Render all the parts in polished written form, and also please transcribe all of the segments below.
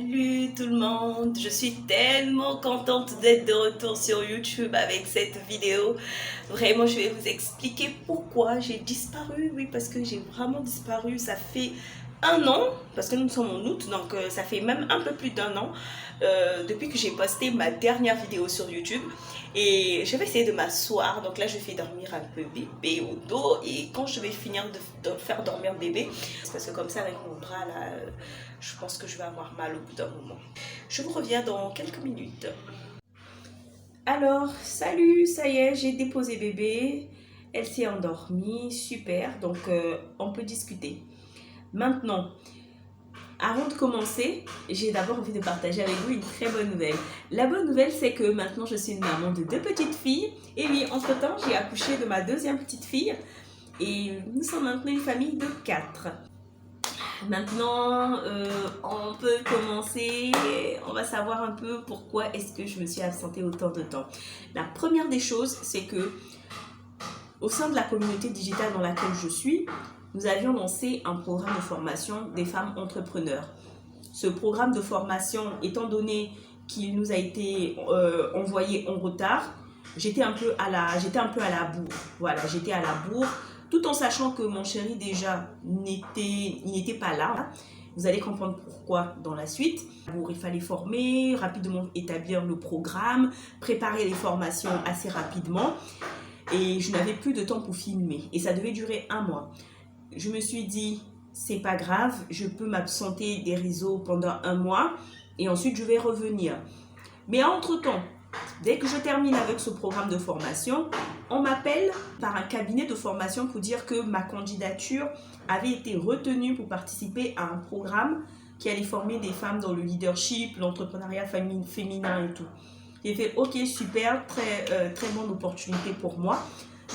Salut tout le monde, je suis tellement contente d'être de retour sur YouTube avec cette vidéo. Vraiment, je vais vous expliquer pourquoi j'ai disparu. Oui, parce que j'ai vraiment disparu. Ça fait un an, parce que nous sommes en août, donc ça fait même un peu plus d'un an depuis que j'ai posté ma dernière vidéo sur YouTube. Et je vais essayer de m'asseoir. Donc là, je fais dormir un peu bébé au dos. Et quand je vais finir de faire dormir bébé, parce que comme ça, avec mon bras là, je pense que je vais avoir mal au bout d'un moment. Je vous reviens dans quelques minutes. Alors, salut, ça y est, j'ai déposé bébé. Elle s'est endormie, super. Donc, on peut discuter. Maintenant, avant de commencer, j'ai d'abord envie de partager avec vous une très bonne nouvelle. La bonne nouvelle, c'est que maintenant, je suis une maman de 2 petites filles. Et oui, entre-temps, j'ai accouché de ma 2e petite fille. Et nous sommes maintenant une famille de 4. Maintenant, on peut commencer, on va savoir un peu pourquoi est-ce que je me suis absentée autant de temps. La première des choses, c'est que au sein de la communauté digitale dans laquelle je suis, nous avions lancé un programme de formation des femmes entrepreneurs. Ce programme de formation, étant donné qu'il nous a été envoyé en retard, j'étais un peu à la bourre. Voilà, j'étais à la bourre, tout en sachant que mon chéri déjà n'était pas là. Vous allez comprendre pourquoi dans la suite. Il fallait former, rapidement établir le programme, préparer les formations assez rapidement. Et je n'avais plus de temps pour filmer. Et ça devait durer 1 mois. Je me suis dit, c'est pas grave, je peux m'absenter des réseaux pendant 1 mois et ensuite je vais revenir. Mais entre-temps, dès que je termine avec ce programme de formation, on m'appelle par un cabinet de formation pour dire que ma candidature avait été retenue pour participer à un programme qui allait former des femmes dans le leadership, l'entrepreneuriat féminin et tout. J'ai fait ok, super, très bonne opportunité pour moi.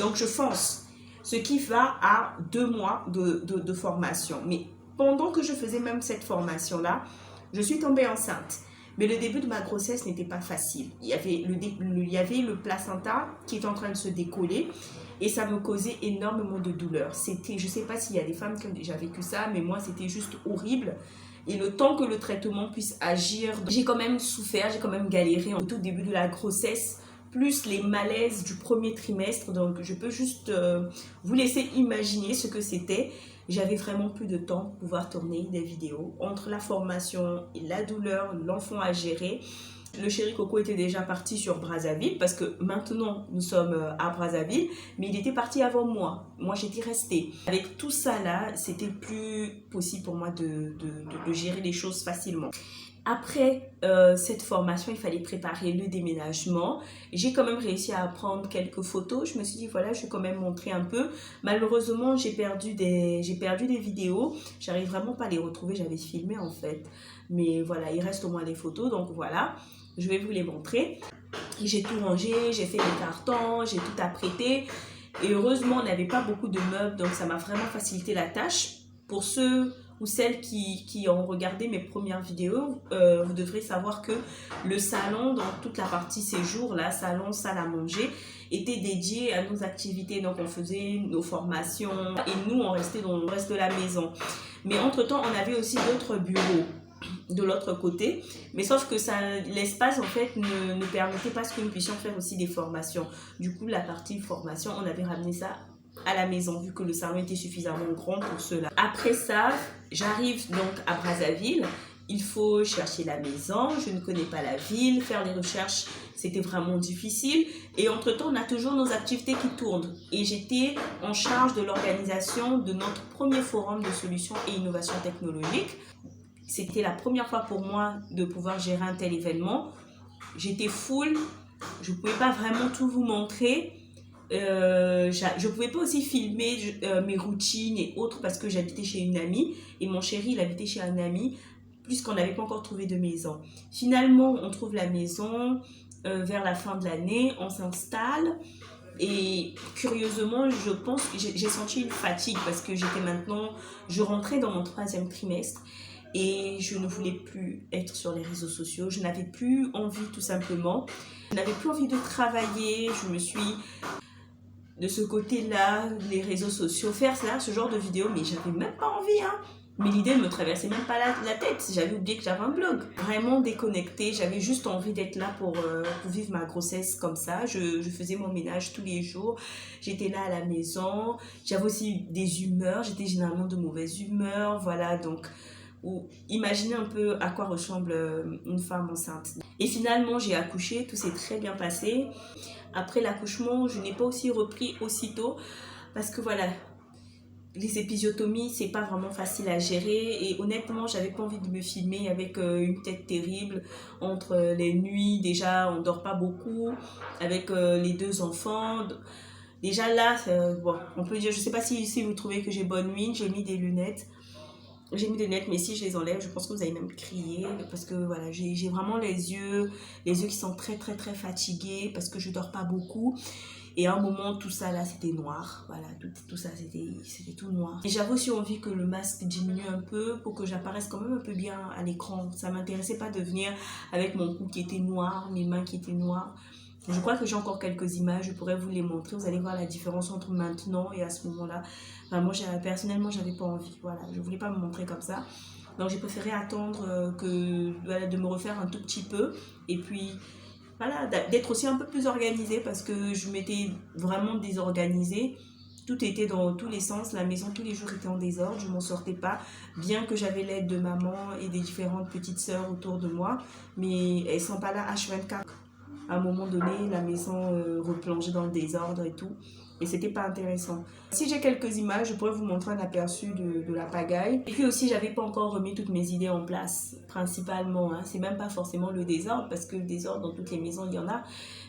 Donc je fonce. Ce qui va à 2 mois de formation. Mais pendant que je faisais même cette formation-là, je suis tombée enceinte. Mais le début de ma grossesse n'était pas facile. Il y avait le placenta qui était en train de se décoller et ça me causait énormément de douleur. Je ne sais pas s'il y a des femmes qui ont déjà vécu ça, mais moi, c'était juste horrible. Et le temps que le traitement puisse agir, j'ai quand même souffert, j'ai quand même galéré au tout début de la grossesse, plus les malaises du premier trimestre. Donc, je peux juste vous laisser imaginer ce que c'était. J'avais vraiment plus de temps pour pouvoir tourner des vidéos. Entre la formation et la douleur, l'enfant à gérer, le chéri Coco était déjà parti sur Brazzaville parce que maintenant nous sommes à Brazzaville, mais il était parti avant moi. Moi j'étais restée. Avec tout ça là, c'était plus possible pour moi de gérer les choses facilement. Après cette formation, il fallait préparer le déménagement. J'ai quand même réussi à prendre quelques photos. Je me suis dit, voilà, je vais quand même montrer un peu. Malheureusement, j'ai perdu des vidéos. J'arrive vraiment pas à les retrouver. J'avais filmé en fait. Mais voilà, il reste au moins des photos. Donc voilà, je vais vous les montrer. J'ai tout rangé, j'ai fait les cartons, j'ai tout apprêté. Et heureusement, on n'avait pas beaucoup de meubles. Donc ça m'a vraiment facilité la tâche. Pour ceux ou celles qui ont regardé mes premières vidéos, vous devrez savoir que le salon, dans toute la partie séjour, là, salon, salle à manger, était dédié à nos activités. Donc, on faisait nos formations et nous, on restait dans le reste de la maison. Mais entre-temps, on avait aussi d'autres bureaux de l'autre côté, mais sauf que l'espace en fait ne permettait pas que nous puissions faire aussi des formations. Du coup, la partie formation, on avait ramené ça à la maison, vu que le salon était suffisamment grand pour cela. Après ça, j'arrive donc à Brazzaville. Il faut chercher la maison, je ne connais pas la ville, faire les recherches, c'était vraiment difficile. Et entre-temps, on a toujours nos activités qui tournent. Et j'étais en charge de l'organisation de notre premier forum de solutions et innovations technologiques. C'était la première fois pour moi de pouvoir gérer un tel événement. J'étais full, je ne pouvais pas vraiment tout vous montrer. Je pouvais pas aussi filmer mes routines et autres parce que j'habitais chez une amie et mon chéri il habitait chez un ami puisqu'on n'avait pas encore trouvé de maison. Finalement on trouve la maison vers la fin de l'année, on s'installe et curieusement je pense que j'ai senti une fatigue parce que je rentrais dans mon 3e trimestre et je ne voulais plus être sur les réseaux sociaux, je n'avais plus envie tout simplement, je n'avais plus envie de travailler, je me suis de ce côté-là, les réseaux sociaux, faire ce genre de vidéos, mais j'avais même pas envie, hein. Mais l'idée ne me traversait même pas la tête. J'avais oublié que j'avais un blog. Vraiment déconnectée. J'avais juste envie d'être là pour vivre ma grossesse comme ça. Je faisais mon ménage tous les jours. J'étais là à la maison. J'avais aussi des humeurs. J'étais généralement de mauvaise humeur. Voilà, donc imaginez un peu à quoi ressemble une femme enceinte. Et finalement, j'ai accouché. Tout s'est très bien passé. Après l'accouchement, je n'ai pas aussi repris aussitôt. Parce que voilà... Les épisiotomies, c'est pas vraiment facile à gérer et honnêtement, j'avais pas envie de me filmer avec une tête terrible entre les nuits. Déjà, on dort pas beaucoup avec les 2 enfants. Déjà là, bon, on peut dire, je sais pas si vous trouvez que j'ai bonne mine, j'ai mis des lunettes. J'ai mis des lunettes, mais si je les enlève, je pense que vous allez même crier parce que voilà, j'ai vraiment les yeux qui sont très fatigués parce que je dors pas beaucoup. Et à un moment, tout ça là, c'était noir. Voilà, tout ça, c'était tout noir. Et j'avais aussi envie que le masque diminue un peu pour que j'apparaisse quand même un peu bien à l'écran. Ça m'intéressait pas de venir avec mon cou qui était noir, mes mains qui étaient noires. Je crois que j'ai encore quelques images, je pourrais vous les montrer. Vous allez voir la différence entre maintenant et à ce moment-là. Enfin, moi, personnellement, j'avais pas envie. Voilà, je voulais pas me montrer comme ça. Donc, j'ai préféré attendre de me refaire un tout petit peu. Et puis... Voilà, d'être aussi un peu plus organisée parce que je m'étais vraiment désorganisée. Tout était dans tous les sens, la maison tous les jours était en désordre, je m'en sortais pas. Bien que j'avais l'aide de maman et des différentes petites sœurs autour de moi, mais elles sont pas là H24. À un moment donné, la maison replongeait dans le désordre et tout. Et c'était pas intéressant. Si j'ai quelques images, je pourrais vous montrer un aperçu de la pagaille. Et puis aussi, j'avais pas encore remis toutes mes idées en place, principalement. Hein. C'est même pas forcément le désordre, parce que le désordre, dans toutes les maisons, il y en a.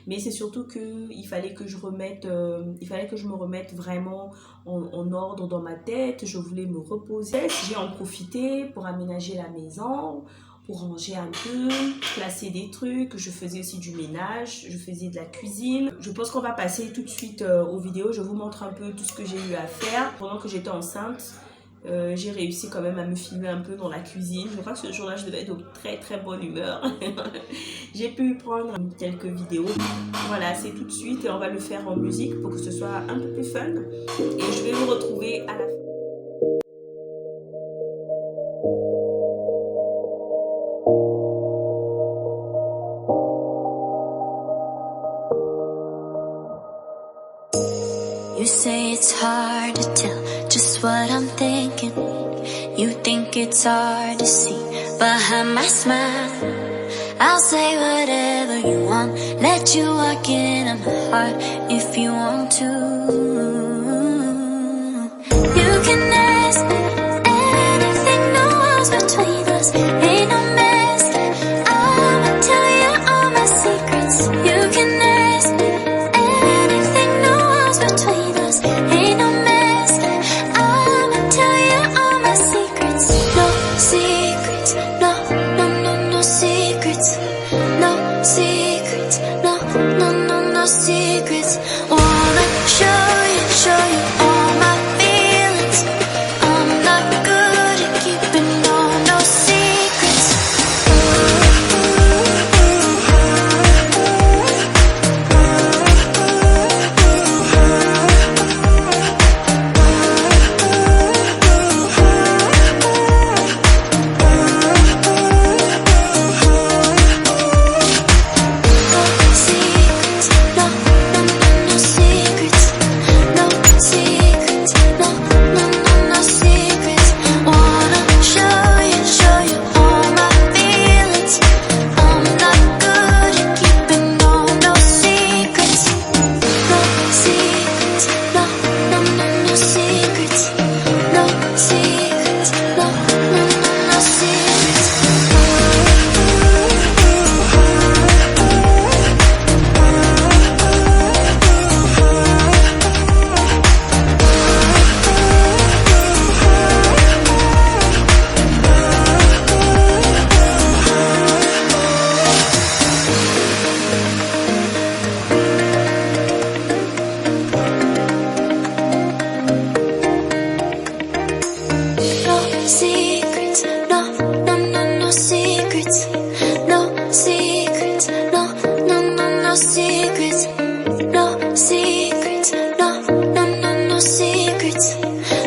Mais c'est surtout qu'il fallait que je me remette vraiment en ordre dans ma tête. Je voulais me reposer. J'ai en profité pour aménager la maison, pour ranger un peu, placer des trucs. Je faisais aussi du ménage, je faisais de la cuisine. Je pense qu'on va passer tout de suite aux vidéos. Je vous montre un peu tout ce que j'ai eu à faire. Pendant que j'étais enceinte, j'ai réussi quand même à me filmer un peu dans la cuisine. Je crois que ce jour-là, je devais être de très bonne humeur. J'ai pu prendre quelques vidéos. Voilà, c'est tout de suite et on va le faire en musique pour que ce soit un peu plus fun. Et je vais vous retrouver à la fin. You say it's hard to tell just what I'm thinking. You think it's hard to see behind my smile. I'll say whatever you want, let you walk in my heart if you want to. You can ask me anything, no walls between us, ain't no mess. I'ma tell you all my secrets. You can ask me anything, no walls between us, ain't no mess. I'ma tell you all my secrets. No secrets, no secrets. No secrets, no secrets. Wanna show you all my feelings. I'm not good at keeping no secrets.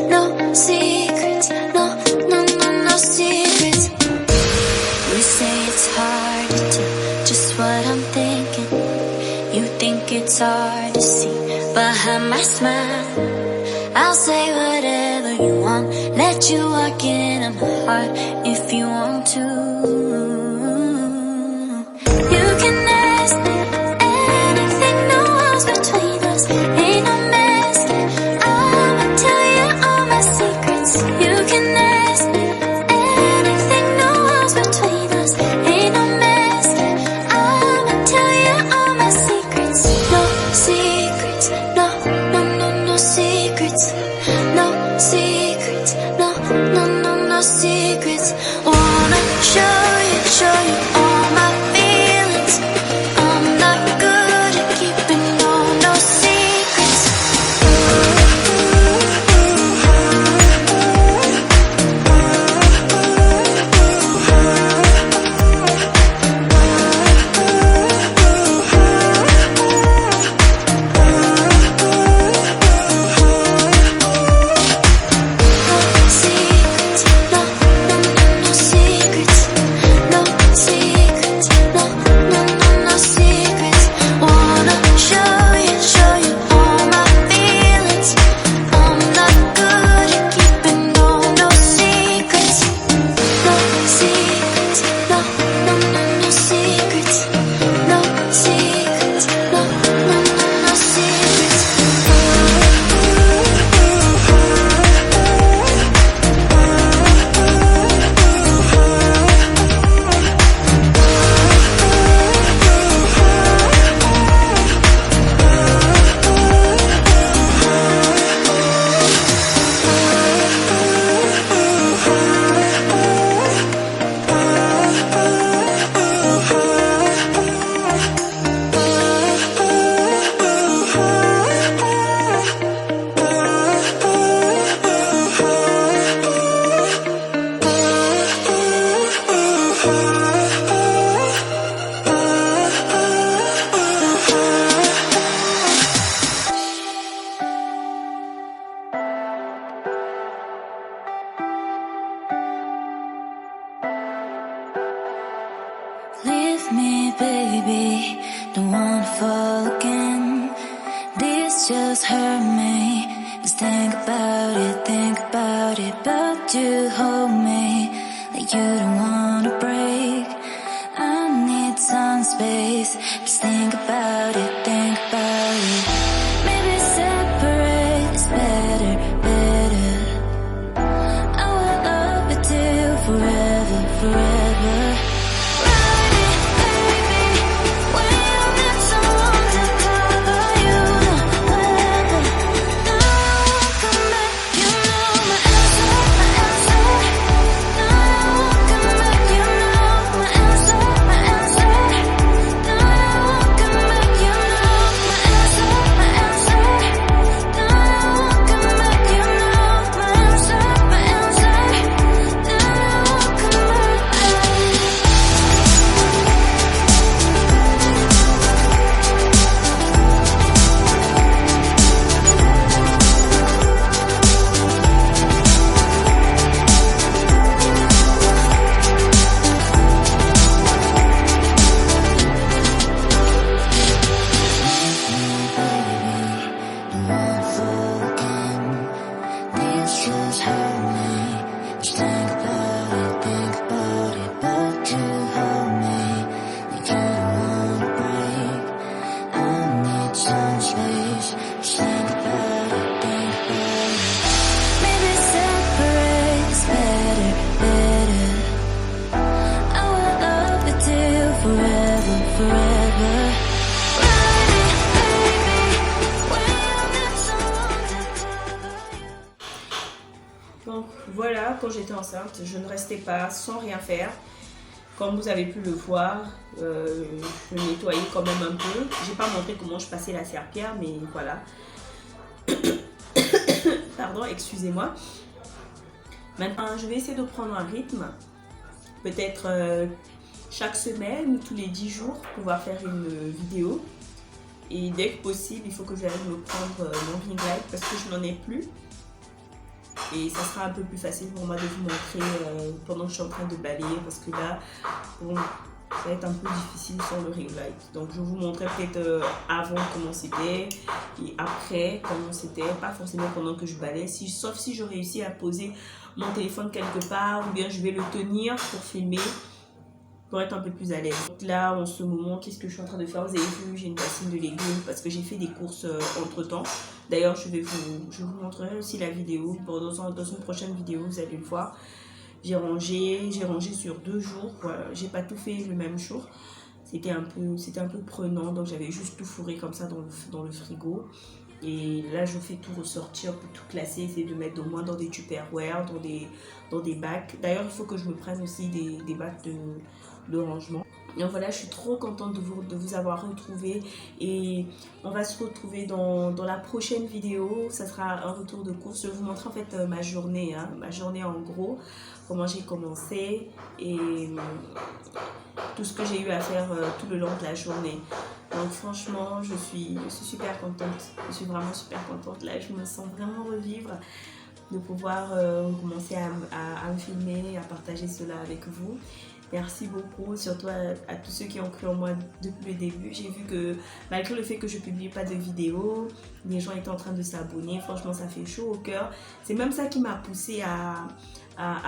No secrets, no Let you walk in my heart if you want to. You can ask me anything, no walls between us, ain't no mess. I'ma tell you all my secrets. You can ask me anything, no walls between us, ain't no mess. I'ma tell you all my secrets. No secrets, no, no, no, no secrets. No secrets, no, no, no, no secrets. Wanna show you all my feelings. I'm not good at keeping no secrets. Leave me, baby, don't wanna fall again. This just hurt me. Just think about it, but you hold me like you don't wanna break. I need some space. Just think about it, Maybe separate is better. I will love you till forever. Donc voilà, quand j'étais enceinte, je ne restais pas sans rien faire. Comme vous avez pu le voir, je nettoyais quand même un peu. J'ai pas montré comment je passais la serpillière, mais voilà. Pardon, excusez-moi. Maintenant, je vais essayer de prendre un rythme. Peut-être chaque semaine ou tous les 10 jours, pouvoir faire une vidéo. Et dès que possible, il faut que j'aille me prendre mon ring light parce que je n'en ai plus. Et ça sera un peu plus facile pour moi de vous montrer pendant que je suis en train de balayer. Parce que là, bon, ça va être un peu difficile sans le ring light. Donc je vous montrerai peut-être avant comment c'était et après comment c'était, pas forcément pendant que je balaye, sauf si je réussis à poser mon téléphone quelque part ou bien je vais le tenir pour filmer pour être un peu plus à l'aise. Donc là en ce moment, qu'est-ce que je suis en train de faire? Vous avez vu, j'ai une bassine de légumes parce que j'ai fait des courses entre temps. D'ailleurs je vous montrerai aussi la vidéo. Bon, dans une prochaine vidéo vous allez le voir. J'ai rangé sur 2 jours. Voilà, j'ai pas tout fait le même jour. C'était un peu prenant, donc j'avais juste tout fourré comme ça dans le frigo. Et là, je fais tout ressortir pour tout classer, essayer de mettre au moins dans des tupperware, dans des bacs. D'ailleurs, il faut que je me prenne aussi des bacs de rangement. Donc voilà, je suis trop contente de vous avoir retrouvé et on va se retrouver dans la prochaine vidéo. Ça sera un retour de course. Je vais vous montrer en fait ma journée en gros, comment j'ai commencé et tout ce que j'ai eu à faire tout le long de la journée. Donc franchement, je suis super contente. Je suis vraiment super contente. Là, je me sens vraiment revivre de pouvoir commencer à me filmer, à partager cela avec vous. Merci beaucoup, surtout à tous ceux qui ont cru en moi depuis le début. J'ai vu que malgré le fait que je ne publie pas de vidéos, les gens étaient en train de s'abonner. Franchement, ça fait chaud au cœur. C'est même ça qui m'a poussée à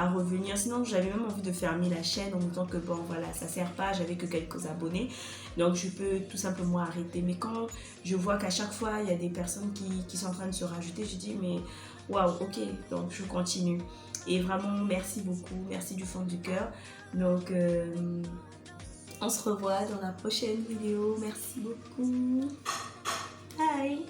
revenir. Sinon, j'avais même envie de fermer la chaîne en me disant que bon, voilà, ça ne sert pas, j'avais que quelques abonnés. Donc, je peux tout simplement arrêter. Mais quand je vois qu'à chaque fois, il y a des personnes qui sont en train de se rajouter, je dis, mais waouh, ok, donc je continue. Et vraiment, merci beaucoup, merci du fond du cœur. Donc, on se revoit dans la prochaine vidéo. Merci beaucoup. Bye.